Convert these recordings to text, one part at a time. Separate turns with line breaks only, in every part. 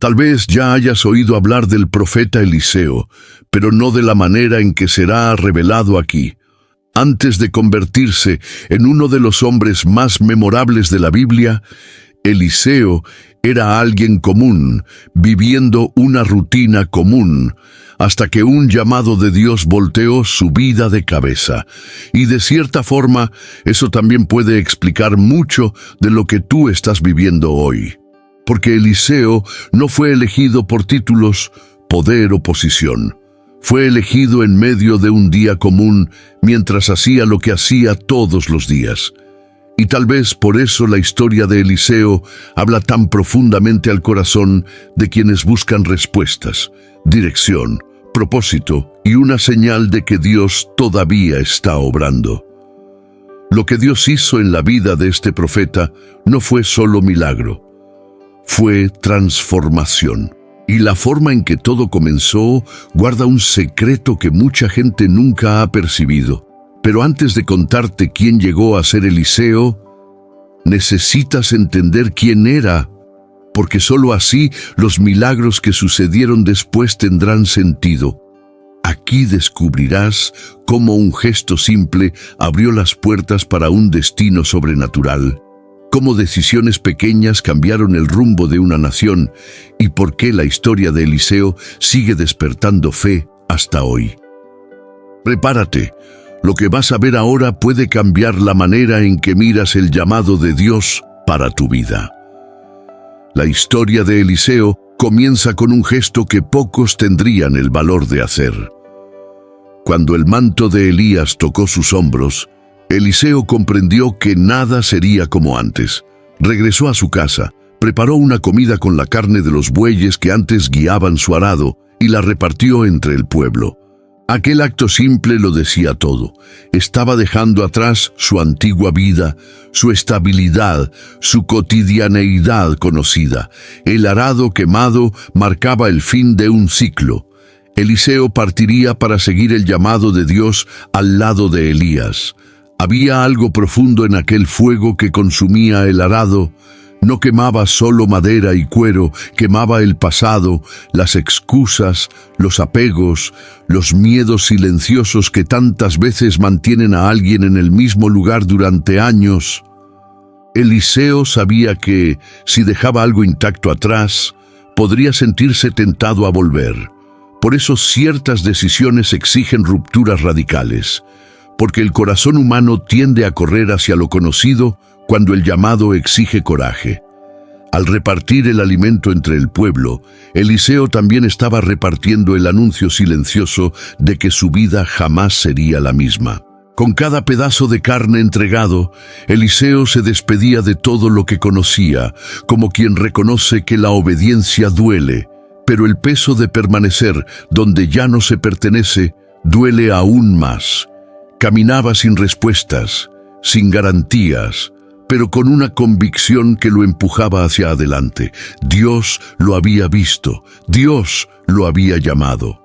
Tal vez ya hayas oído hablar del profeta Eliseo, pero no de la manera en que será revelado aquí. Antes de convertirse en uno de los hombres más memorables de la Biblia, Eliseo era alguien común, viviendo una rutina común, hasta que un llamado de Dios volteó su vida de cabeza. Y de cierta forma, eso también puede explicar mucho de lo que tú estás viviendo hoy. Porque Eliseo no fue elegido por títulos, poder o posición. Fue elegido en medio de un día común mientras hacía lo que hacía todos los días. Y tal vez por eso la historia de Eliseo habla tan profundamente al corazón de quienes buscan respuestas, dirección, propósito y una señal de que Dios todavía está obrando. Lo que Dios hizo en la vida de este profeta no fue solo milagro, fue transformación. Y la forma en que todo comenzó guarda un secreto que mucha gente nunca ha percibido. Pero antes de contarte quién llegó a ser Eliseo, necesitas entender quién era, porque solo así los milagros que sucedieron después tendrán sentido. Aquí descubrirás cómo un gesto simple abrió las puertas para un destino sobrenatural, cómo decisiones pequeñas cambiaron el rumbo de una nación y por qué la historia de Eliseo sigue despertando fe hasta hoy. Prepárate. Lo que vas a ver ahora puede cambiar la manera en que miras el llamado de Dios para tu vida. La historia de Eliseo comienza con un gesto que pocos tendrían el valor de hacer. Cuando el manto de Elías tocó sus hombros, Eliseo comprendió que nada sería como antes. Regresó a su casa, preparó una comida con la carne de los bueyes que antes guiaban su arado y la repartió entre el pueblo. Aquel acto simple lo decía todo. Estaba dejando atrás su antigua vida, su estabilidad, su cotidianeidad conocida. El arado quemado marcaba el fin de un ciclo. Eliseo partiría para seguir el llamado de Dios al lado de Elías. Había algo profundo en aquel fuego que consumía el arado. No quemaba solo madera y cuero, quemaba el pasado, las excusas, los apegos, los miedos silenciosos que tantas veces mantienen a alguien en el mismo lugar durante años. Eliseo sabía que, si dejaba algo intacto atrás, podría sentirse tentado a volver. Por eso ciertas decisiones exigen rupturas radicales, porque el corazón humano tiende a correr hacia lo conocido cuando el llamado exige coraje. Al repartir el alimento entre el pueblo, Eliseo también estaba repartiendo el anuncio silencioso de que su vida jamás sería la misma. Con cada pedazo de carne entregado, Eliseo se despedía de todo lo que conocía, como quien reconoce que la obediencia duele, pero el peso de permanecer donde ya no se pertenece duele aún más. Caminaba sin respuestas, sin garantías, pero con una convicción que lo empujaba hacia adelante. Dios lo había visto, Dios lo había llamado.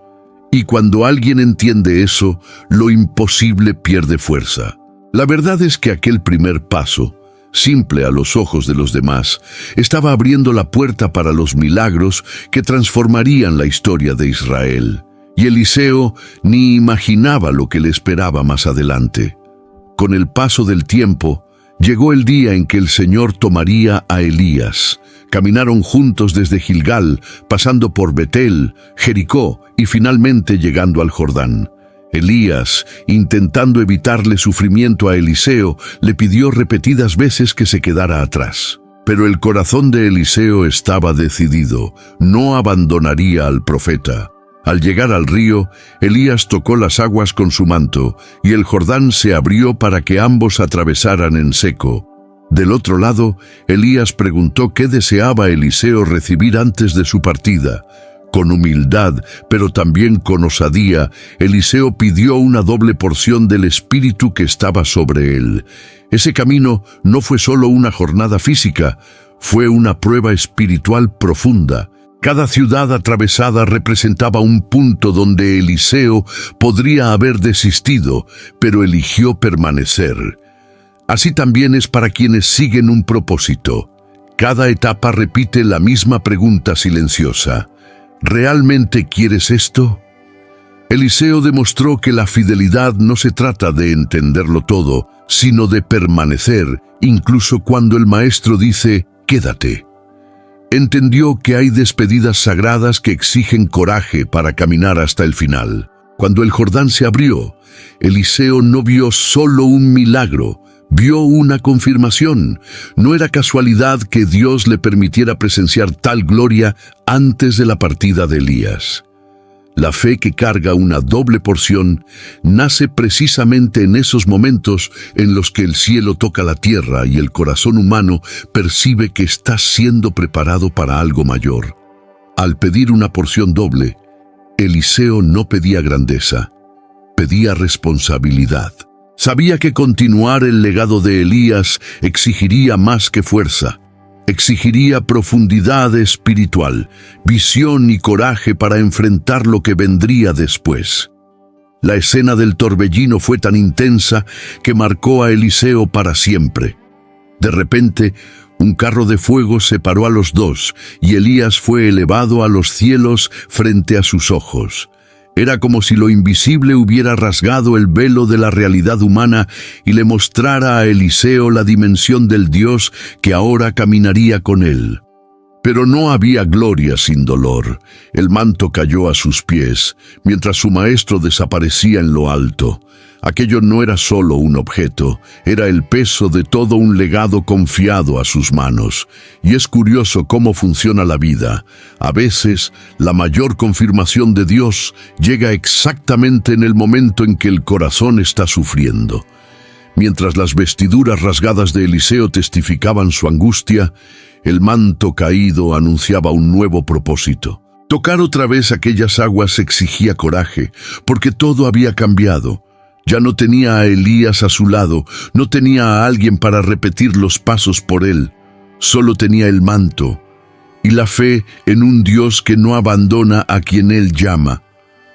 Y cuando alguien entiende eso, lo imposible pierde fuerza. La verdad es que aquel primer paso, simple a los ojos de los demás, estaba abriendo la puerta para los milagros que transformarían la historia de Israel. Y Eliseo ni imaginaba lo que le esperaba más adelante. Con el paso del tiempo, llegó el día en que el Señor tomaría a Elías. Caminaron juntos desde Gilgal, pasando por Betel, Jericó y finalmente llegando al Jordán. Elías, intentando evitarle sufrimiento a Eliseo, le pidió repetidas veces que se quedara atrás. Pero el corazón de Eliseo estaba decidido, no abandonaría al profeta. Al llegar al río, Elías tocó las aguas con su manto, y el Jordán se abrió para que ambos atravesaran en seco. Del otro lado, Elías preguntó qué deseaba Eliseo recibir antes de su partida. Con humildad, pero también con osadía, Eliseo pidió una doble porción del espíritu que estaba sobre él. Ese camino no fue solo una jornada física, fue una prueba espiritual profunda. Cada ciudad atravesada representaba un punto donde Eliseo podría haber desistido, pero eligió permanecer. Así también es para quienes siguen un propósito. Cada etapa repite la misma pregunta silenciosa: ¿realmente quieres esto? Eliseo demostró que la fidelidad no se trata de entenderlo todo, sino de permanecer, incluso cuando el maestro dice, quédate. Entendió que hay despedidas sagradas que exigen coraje para caminar hasta el final. Cuando el Jordán se abrió, Eliseo no vio solo un milagro, vio una confirmación. No era casualidad que Dios le permitiera presenciar tal gloria antes de la partida de Elías. La fe que carga una doble porción nace precisamente en esos momentos en los que el cielo toca la tierra y el corazón humano percibe que está siendo preparado para algo mayor. Al pedir una porción doble, Eliseo no pedía grandeza, pedía responsabilidad. Sabía que continuar el legado de Elías exigiría más que fuerza. Exigiría profundidad espiritual, visión y coraje para enfrentar lo que vendría después. La escena del torbellino fue tan intensa que marcó a Eliseo para siempre. De repente, un carro de fuego separó a los dos y Elías fue elevado a los cielos frente a sus ojos. Era como si lo invisible hubiera rasgado el velo de la realidad humana y le mostrara a Eliseo la dimensión del Dios que ahora caminaría con él. Pero no había gloria sin dolor. El manto cayó a sus pies, mientras su maestro desaparecía en lo alto. Aquello no era solo un objeto, era el peso de todo un legado confiado a sus manos. Y es curioso cómo funciona la vida. A veces, la mayor confirmación de Dios llega exactamente en el momento en que el corazón está sufriendo. Mientras las vestiduras rasgadas de Eliseo testificaban su angustia, el manto caído anunciaba un nuevo propósito. Tocar otra vez aquellas aguas exigía coraje, porque todo había cambiado. Ya no tenía a Elías a su lado, no tenía a alguien para repetir los pasos por él. Solo tenía el manto y la fe en un Dios que no abandona a quien él llama.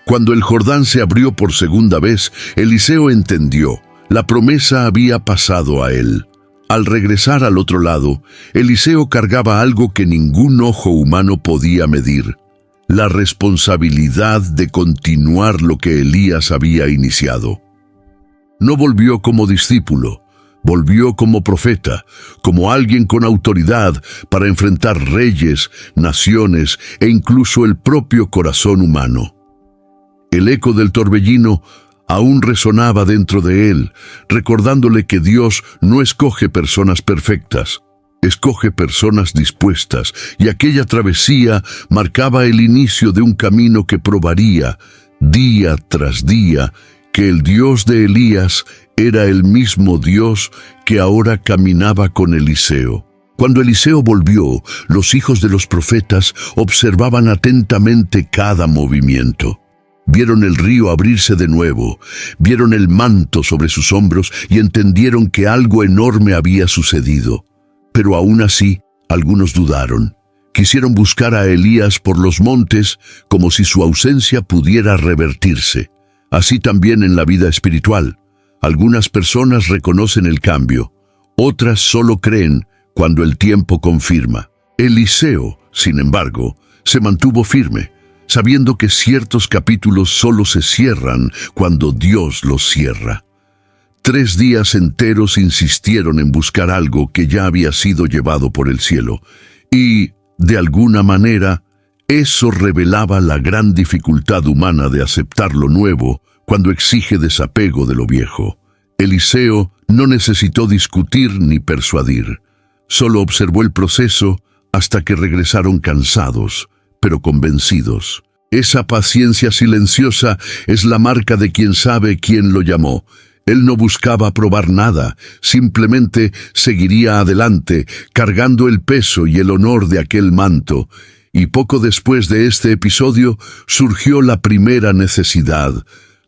Cuando el Jordán se abrió por segunda vez, Eliseo entendió. La promesa había pasado a él. Al regresar al otro lado, Eliseo cargaba algo que ningún ojo humano podía medir: la responsabilidad de continuar lo que Elías había iniciado. No volvió como discípulo, volvió como profeta, como alguien con autoridad para enfrentar reyes, naciones e incluso el propio corazón humano. El eco del torbellino aún resonaba dentro de él, recordándole que Dios no escoge personas perfectas, escoge personas dispuestas, y aquella travesía marcaba el inicio de un camino que probaría, día tras día, que el Dios de Elías era el mismo Dios que ahora caminaba con Eliseo. Cuando Eliseo volvió, los hijos de los profetas observaban atentamente cada movimiento. Vieron el río abrirse de nuevo, vieron el manto sobre sus hombros y entendieron que algo enorme había sucedido. Pero aún así, algunos dudaron. Quisieron buscar a Elías por los montes como si su ausencia pudiera revertirse. Así también en la vida espiritual. Algunas personas reconocen el cambio, otras solo creen cuando el tiempo confirma. Eliseo, sin embargo, se mantuvo firme, sabiendo que ciertos capítulos solo se cierran cuando Dios los cierra. 3 días enteros insistieron en buscar algo que ya había sido llevado por el cielo, y, de alguna manera, eso revelaba la gran dificultad humana de aceptar lo nuevo cuando exige desapego de lo viejo. Eliseo no necesitó discutir ni persuadir. Solo observó el proceso hasta que regresaron cansados, pero convencidos. Esa paciencia silenciosa es la marca de quien sabe quién lo llamó. Él no buscaba probar nada, simplemente seguiría adelante, cargando el peso y el honor de aquel manto. Y poco después de este episodio surgió la primera necesidad.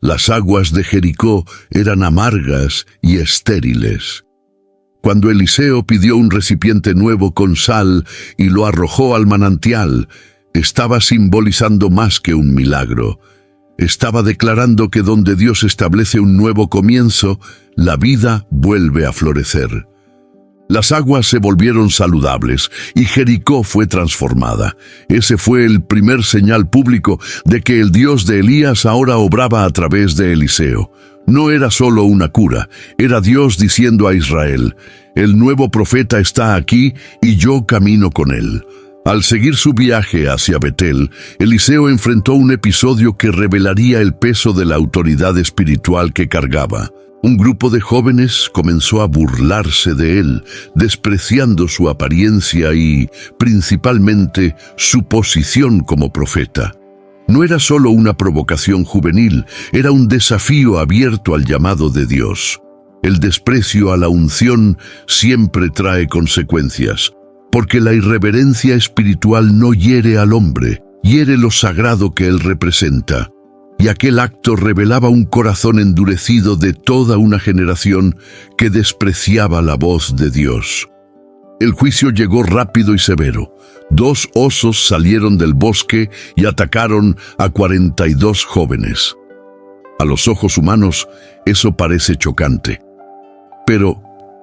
Las aguas de Jericó eran amargas y estériles. Cuando Eliseo pidió un recipiente nuevo con sal y lo arrojó al manantial, estaba simbolizando más que un milagro. Estaba declarando que donde Dios establece un nuevo comienzo, la vida vuelve a florecer. Las aguas se volvieron saludables y Jericó fue transformada. Ese fue el primer señal público de que el Dios de Elías ahora obraba a través de Eliseo. No era solo una cura, era Dios diciendo a Israel: el nuevo profeta está aquí y yo camino con él. Al seguir su viaje hacia Betel, Eliseo enfrentó un episodio que revelaría el peso de la autoridad espiritual que cargaba. Un grupo de jóvenes comenzó a burlarse de él, despreciando su apariencia y, principalmente, su posición como profeta. No era solo una provocación juvenil, era un desafío abierto al llamado de Dios. El desprecio a la unción siempre trae consecuencias, porque la irreverencia espiritual no hiere al hombre, hiere lo sagrado que él representa. Y aquel acto revelaba un corazón endurecido de toda una generación que despreciaba la voz de Dios. El juicio llegó rápido y severo. 2 osos salieron del bosque y atacaron a 42 jóvenes. A los ojos humanos, eso parece chocante. Pero,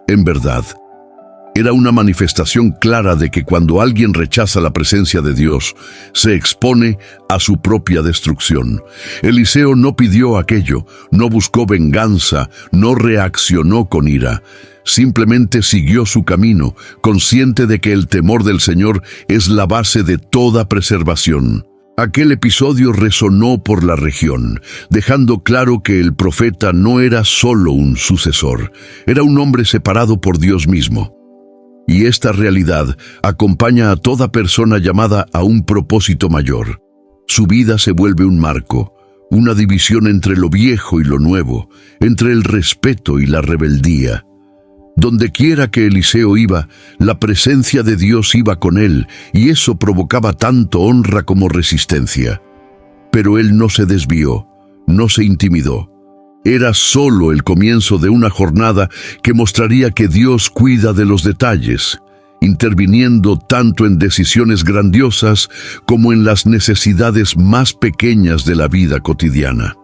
en verdad, era una manifestación clara de que cuando alguien rechaza la presencia de Dios, se expone a su propia destrucción. Eliseo no pidió aquello, no buscó venganza, no reaccionó con ira. Simplemente siguió su camino, consciente de que el temor del Señor es la base de toda preservación. Aquel episodio resonó por la región, dejando claro que el profeta no era solo un sucesor, era un hombre separado por Dios mismo. Y esta realidad acompaña a toda persona llamada a un propósito mayor. Su vida se vuelve un marco, una división entre lo viejo y lo nuevo, entre el respeto y la rebeldía. Donde quiera que Eliseo iba, la presencia de Dios iba con él, y eso provocaba tanto honra como resistencia. Pero él no se desvió, no se intimidó. Era solo el comienzo de una jornada que mostraría que Dios cuida de los detalles, interviniendo tanto en decisiones grandiosas como en las necesidades más pequeñas de la vida cotidiana.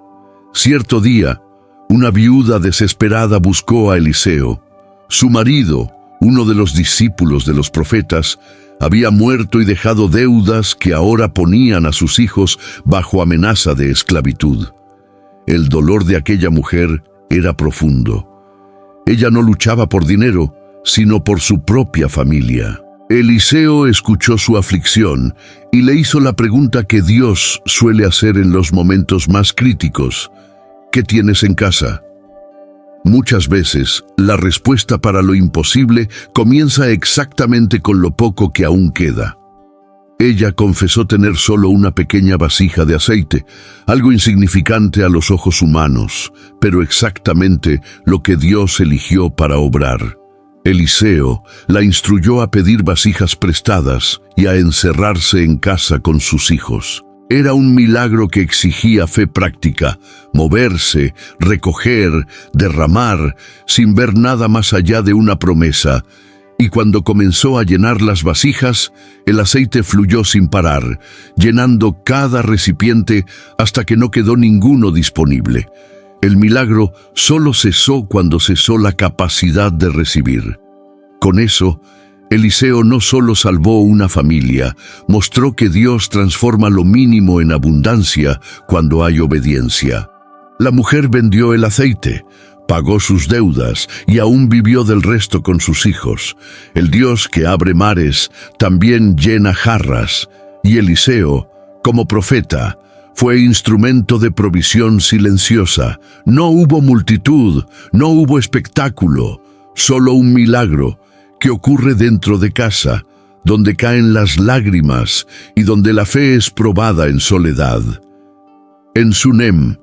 Cierto día, una viuda desesperada buscó a Eliseo. Su marido, uno de los discípulos de los profetas, había muerto y dejado deudas que ahora ponían a sus hijos bajo amenaza de esclavitud. El dolor de aquella mujer era profundo. Ella no luchaba por dinero, sino por su propia familia. Eliseo escuchó su aflicción y le hizo la pregunta que Dios suele hacer en los momentos más críticos: ¿qué tienes en casa? Muchas veces, la respuesta para lo imposible comienza exactamente con lo poco que aún queda. Ella confesó tener solo una pequeña vasija de aceite, algo insignificante a los ojos humanos, pero exactamente lo que Dios eligió para obrar. Eliseo la instruyó a pedir vasijas prestadas y a encerrarse en casa con sus hijos. Era un milagro que exigía fe práctica, moverse, recoger, derramar, sin ver nada más allá de una promesa. Y cuando comenzó a llenar las vasijas, el aceite fluyó sin parar, llenando cada recipiente hasta que no quedó ninguno disponible. El milagro solo cesó cuando cesó la capacidad de recibir. Con eso, Eliseo no solo salvó una familia, mostró que Dios transforma lo mínimo en abundancia cuando hay obediencia. La mujer vendió el aceite, pagó sus deudas y aún vivió del resto con sus hijos. El Dios que abre mares también llena jarras, y Eliseo, como profeta, fue instrumento de provisión silenciosa. No hubo multitud, no hubo espectáculo, solo un milagro que ocurre dentro de casa, donde caen las lágrimas y donde la fe es probada en soledad. En Sunem,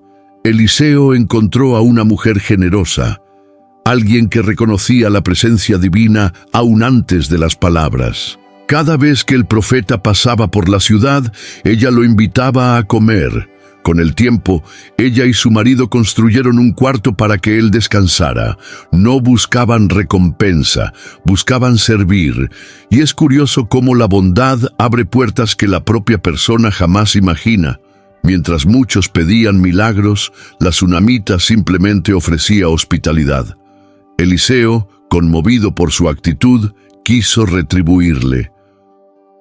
Eliseo encontró a una mujer generosa, alguien que reconocía la presencia divina aún antes de las palabras. Cada vez que el profeta pasaba por la ciudad, ella lo invitaba a comer. Con el tiempo, ella y su marido construyeron un cuarto para que él descansara. No buscaban recompensa, buscaban servir. Y es curioso cómo la bondad abre puertas que la propia persona jamás imagina. Mientras muchos pedían milagros, la tsunamita simplemente ofrecía hospitalidad. Eliseo, Conmovido por su actitud, quiso retribuirle.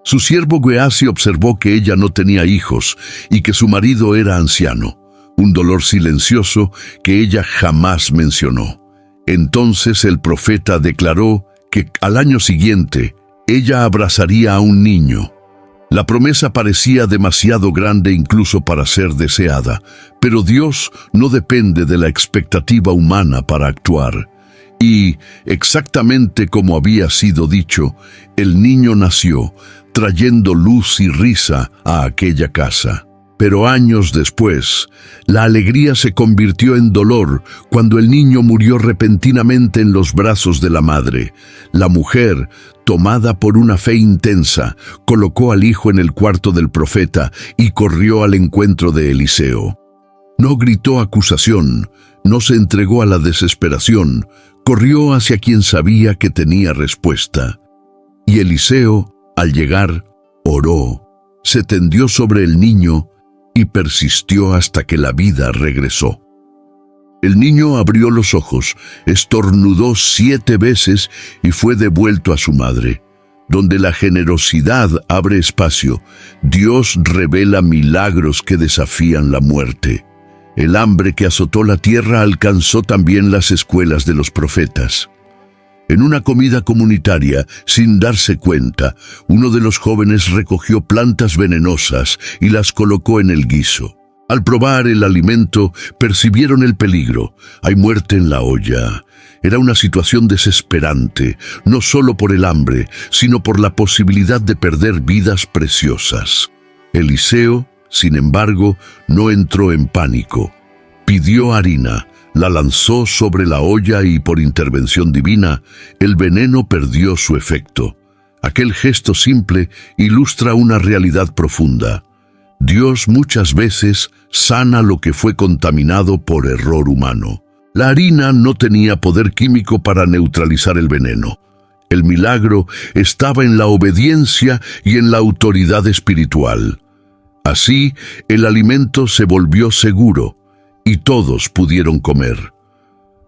Su siervo Gehazi observó que ella no tenía hijos y que su marido era anciano, un dolor silencioso que ella jamás mencionó. Entonces el profeta declaró que al año siguiente ella abrazaría a un niño. La promesa parecía demasiado grande incluso para ser deseada, pero Dios no depende de la expectativa humana para actuar. Y, exactamente como había sido dicho, el niño nació, trayendo luz y risa a aquella casa. Pero años después, la alegría se convirtió en dolor cuando el niño murió repentinamente en los brazos de la madre. La mujer, tomada por una fe intensa, colocó al hijo en el cuarto del profeta y corrió al encuentro de Eliseo. No gritó acusación, no se entregó a la desesperación, corrió hacia quien sabía que tenía respuesta. Y Eliseo, al llegar, oró, se tendió sobre el niño y persistió hasta que la vida regresó. El niño abrió los ojos, estornudó 7 veces y fue devuelto a su madre. Donde la generosidad abre espacio, Dios revela milagros que desafían la muerte. El hambre que azotó la tierra alcanzó también las escuelas de los profetas. En una comida comunitaria, sin darse cuenta, uno de los jóvenes recogió plantas venenosas y las colocó en el guiso. Al probar el alimento, percibieron el peligro. Hay muerte en la olla. Era una situación desesperante, no solo por el hambre, sino por la posibilidad de perder vidas preciosas. Eliseo, sin embargo, no entró en pánico. Pidió harina, la lanzó sobre la olla y por intervención divina, el veneno perdió su efecto. Aquel gesto simple ilustra una realidad profunda. Dios muchas veces sana lo que fue contaminado por error humano. La harina no tenía poder químico para neutralizar el veneno. El milagro estaba en la obediencia y en la autoridad espiritual. Así, el alimento se volvió seguro y todos pudieron comer.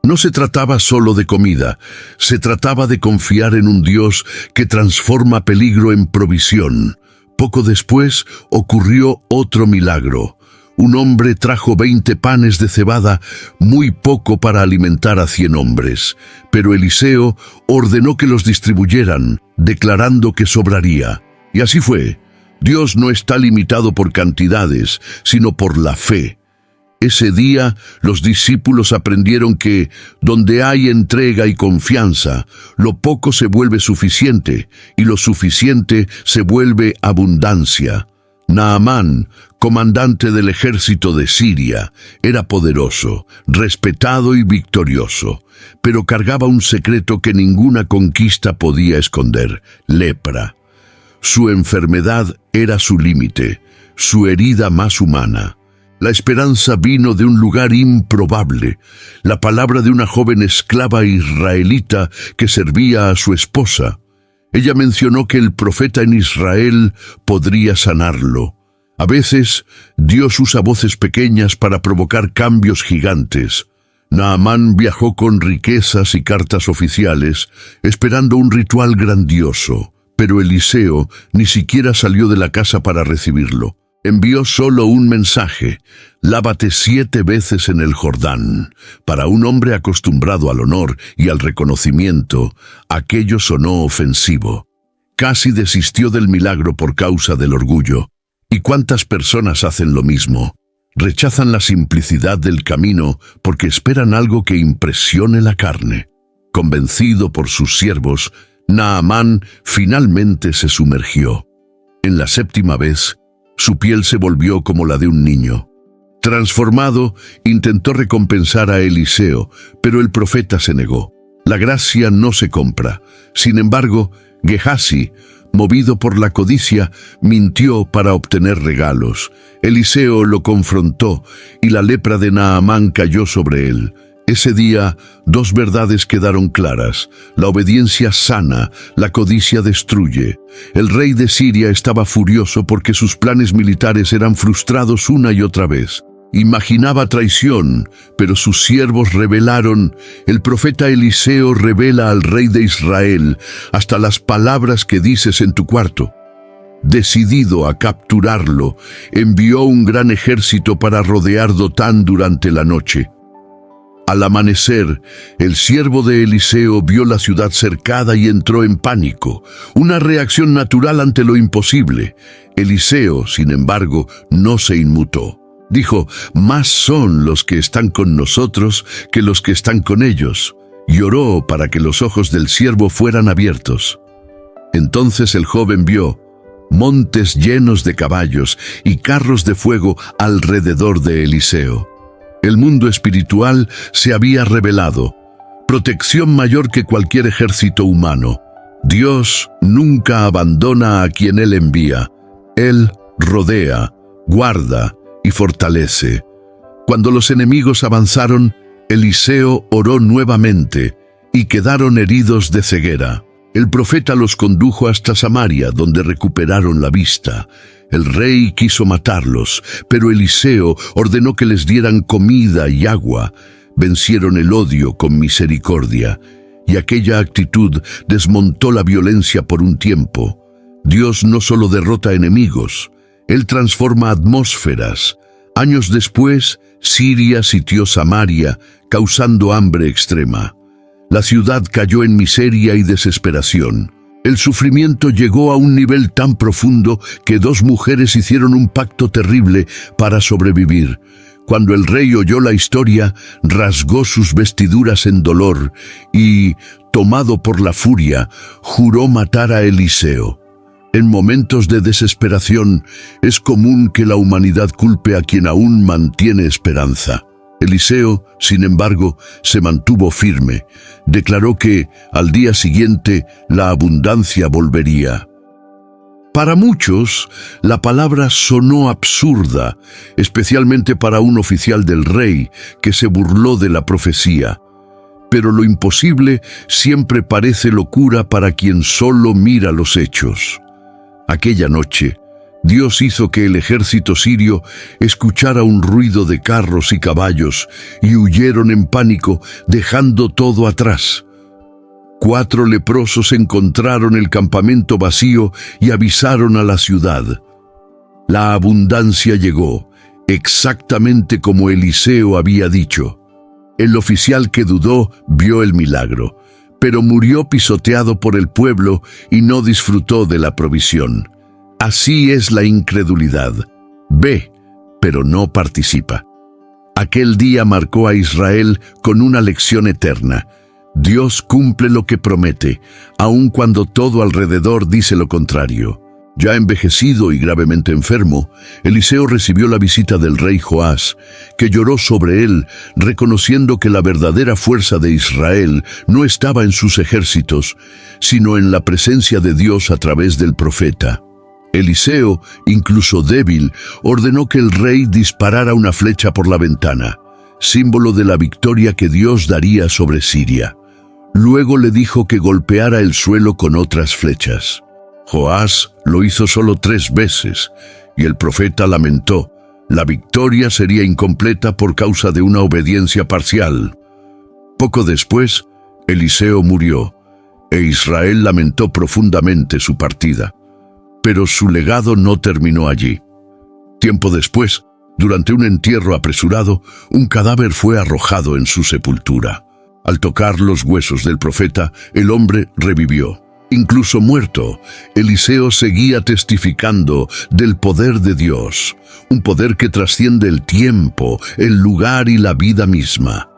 No se trataba solo de comida, se trataba de confiar en un Dios que transforma peligro en provisión. Poco después ocurrió otro milagro. Un hombre trajo 20 panes de cebada, muy poco para alimentar a 100 hombres. Pero Eliseo ordenó que los distribuyeran, declarando que sobraría. Y así fue. Dios no está limitado por cantidades, sino por la fe. Ese día, los discípulos aprendieron que, donde hay entrega y confianza, lo poco se vuelve suficiente y lo suficiente se vuelve abundancia. Naamán, comandante del ejército de Siria, era poderoso, respetado y victorioso, pero cargaba un secreto que ninguna conquista podía esconder: lepra. Su enfermedad era su límite, su herida más humana. La esperanza vino de un lugar improbable, la palabra de una joven esclava israelita que servía a su esposa. Ella mencionó que el profeta en Israel podría sanarlo. A veces, Dios usa voces pequeñas para provocar cambios gigantes. Naamán viajó con riquezas y cartas oficiales, esperando un ritual grandioso, pero Eliseo ni siquiera salió de la casa para recibirlo. Envió solo un mensaje: lávate 7 veces en el Jordán. Para un hombre acostumbrado al honor y al reconocimiento, aquello sonó ofensivo. Casi desistió del milagro por causa del orgullo. ¿Y cuántas personas hacen lo mismo? Rechazan la simplicidad del camino porque esperan algo que impresione la carne. Convencido por sus siervos, Naamán finalmente se sumergió. En la 7ª vez, su piel se volvió como la de un niño. Transformado, intentó recompensar a Eliseo, pero el profeta se negó. La gracia no se compra. Sin embargo, Gehazi, movido por la codicia, mintió para obtener regalos. Eliseo lo confrontó y la lepra de Naamán cayó sobre él. Ese día, 2 verdades quedaron claras: la obediencia sana, la codicia destruye. El rey de Siria estaba furioso porque sus planes militares eran frustrados una y otra vez. imaginaba traición, pero sus siervos revelaron. El profeta Eliseo revela al rey de Israel hasta las palabras que dices en tu cuarto. Decidido a capturarlo, envió un gran ejército para rodear Dotán durante la noche. Al amanecer, el siervo de Eliseo vio la ciudad cercada y entró en pánico, una reacción natural ante lo imposible. Eliseo, sin embargo, no se inmutó. Dijo: «Más son los que están con nosotros que los que están con ellos». Y oró para que los ojos del siervo fueran abiertos. Entonces el joven vio montes llenos de caballos y carros de fuego alrededor de Eliseo. El mundo espiritual se había revelado. Protección mayor que cualquier ejército humano. Dios nunca abandona a quien Él envía. Él rodea, guarda y fortalece. Cuando los enemigos avanzaron, Eliseo oró nuevamente y quedaron heridos de ceguera. El profeta los condujo hasta Samaria, donde recuperaron la vista. El rey quiso matarlos, pero Eliseo ordenó que les dieran comida y agua. Vencieron el odio con misericordia, y aquella actitud desmontó la violencia por un tiempo. Dios no solo derrota enemigos, Él transforma atmósferas. Años después, Siria sitió Samaria, causando hambre extrema. La ciudad cayó en miseria y desesperación. El sufrimiento llegó a un nivel tan profundo que dos mujeres hicieron un pacto terrible para sobrevivir. Cuando el rey oyó la historia, rasgó sus vestiduras en dolor y, tomado por la furia, juró matar a Eliseo. En momentos de desesperación, es común que la humanidad culpe a quien aún mantiene esperanza. Eliseo, sin embargo, se mantuvo firme. Declaró que, al día siguiente, la abundancia volvería. Para muchos, la palabra sonó absurda, especialmente para un oficial del rey que se burló de la profecía. Pero lo imposible siempre parece locura para quien solo mira los hechos. Aquella noche, Dios hizo que el ejército sirio escuchara un ruido de carros y caballos y huyeron en pánico, dejando todo atrás. 4 leprosos encontraron el campamento vacío y avisaron a la ciudad. La abundancia llegó, exactamente como Eliseo había dicho. El oficial que dudó vio el milagro, pero murió pisoteado por el pueblo y no disfrutó de la provisión. Así es la incredulidad. Ve, pero no participa. Aquel día marcó a Israel con una lección eterna. Dios cumple lo que promete, aun cuando todo alrededor dice lo contrario. Ya envejecido y gravemente enfermo, Eliseo recibió la visita del rey Joás, que lloró sobre él, reconociendo que la verdadera fuerza de Israel no estaba en sus ejércitos, sino en la presencia de Dios a través del profeta. Eliseo, incluso débil, ordenó que el rey disparara una flecha por la ventana, símbolo de la victoria que Dios daría sobre Siria. Luego le dijo que golpeara el suelo con otras flechas. Joás lo hizo solo 3 veces, y el profeta lamentó: la victoria sería incompleta por causa de una obediencia parcial. Poco después, Eliseo murió, e Israel lamentó profundamente su partida. Pero su legado no terminó allí. Tiempo después, durante un entierro apresurado, un cadáver fue arrojado en su sepultura. Al tocar los huesos del profeta, el hombre revivió. Incluso muerto, Eliseo seguía testificando del poder de Dios, un poder que trasciende el tiempo, el lugar y la vida misma.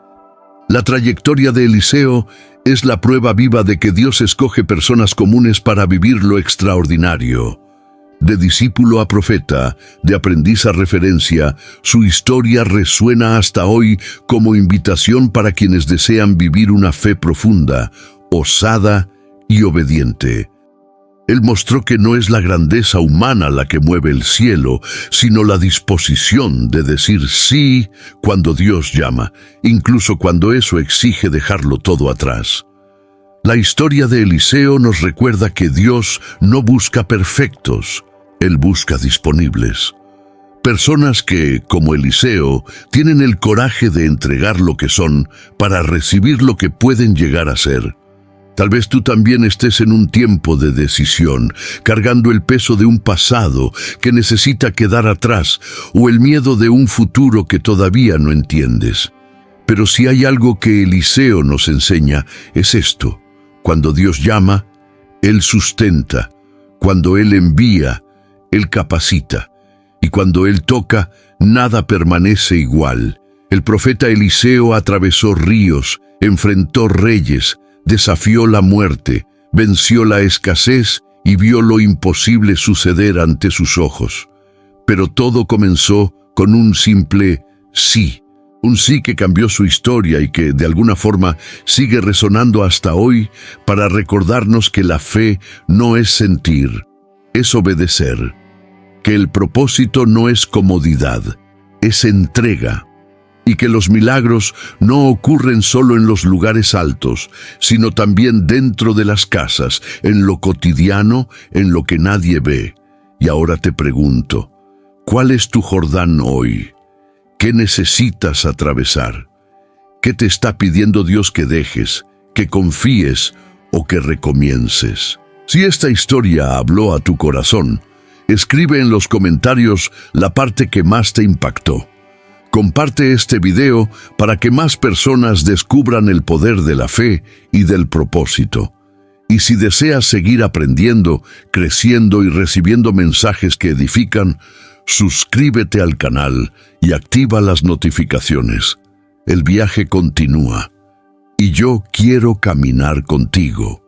La trayectoria de Eliseo es la prueba viva de que Dios escoge personas comunes para vivir lo extraordinario. De discípulo a profeta, de aprendiz a referencia, su historia resuena hasta hoy como invitación para quienes desean vivir una fe profunda, osada y obediente. Él mostró que no es la grandeza humana la que mueve el cielo, sino la disposición de decir sí cuando Dios llama, incluso cuando eso exige dejarlo todo atrás. La historia de Eliseo nos recuerda que Dios no busca perfectos, Él busca disponibles. Personas que, como Eliseo, tienen el coraje de entregar lo que son para recibir lo que pueden llegar a ser. Tal vez tú también estés en un tiempo de decisión, cargando el peso de un pasado que necesita quedar atrás o el miedo de un futuro que todavía no entiendes. Pero si hay algo que Eliseo nos enseña, es esto: cuando Dios llama, Él sustenta; cuando Él envía, Él capacita; y cuando Él toca, nada permanece igual. El profeta Eliseo atravesó ríos, enfrentó reyes, desafió la muerte, venció la escasez y vio lo imposible suceder ante sus ojos. Pero todo comenzó con un simple sí. Un sí que cambió su historia y que, de alguna forma, sigue resonando hasta hoy para recordarnos que la fe no es sentir, es obedecer. Que el propósito no es comodidad, es entrega. Y que los milagros no ocurren solo en los lugares altos, sino también dentro de las casas, en lo cotidiano, en lo que nadie ve. Y ahora te pregunto, ¿cuál es tu Jordán hoy? ¿Qué necesitas atravesar? ¿Qué te está pidiendo Dios que dejes, que confíes o que recomiences? Si esta historia habló a tu corazón, escribe en los comentarios la parte que más te impactó. Comparte este video para que más personas descubran el poder de la fe y del propósito. Y si deseas seguir aprendiendo, creciendo y recibiendo mensajes que edifican, suscríbete al canal y activa las notificaciones. El viaje continúa y yo quiero caminar contigo.